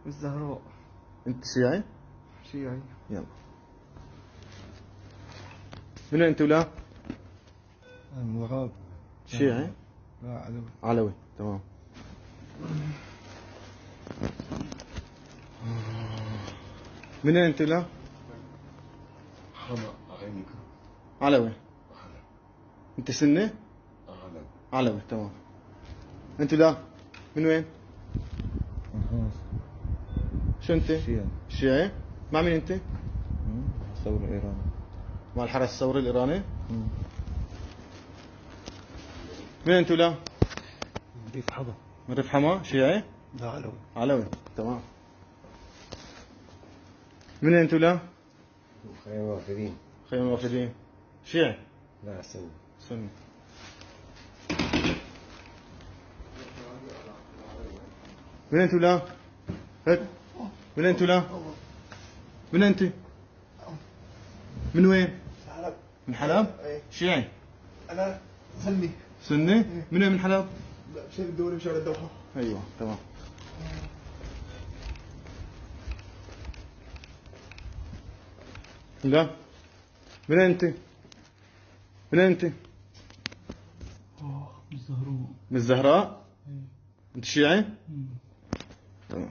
الزهراء. انت شيعي؟ شيعي. يلا. من وين انت ولا؟ الوهاب. شيعي؟ لا، علوي. علوي، تمام. من وين انت ولا؟ علوي. انت سنة؟ علوي، تمام. انت لا؟ من وين؟ شو انت؟ شيعي. شيعي؟ مع مين انت؟ الثورة الإيراني. مع الحرس الثوري الإيراني؟ من انت لا؟ ريف حضر. من ريف حما، شيعي؟ لا، علوي. علوي، تمام. من انت لا؟ خير الوافدين. خير الوافدين. شيعي؟ لا، سني. سني. من انت ولا؟ هات. من انت ولا؟ من انت؟ من وين؟ حلب. من حلب؟ ايه. شيعي؟ أنا سني. سني؟ من وين من حلب؟ شيخ الدولي بشارع الدوحة. ايوه، تمام. لا. من انت؟ من انت؟ من الزهراء. من الزهراء؟ انت شيعي؟ تمام.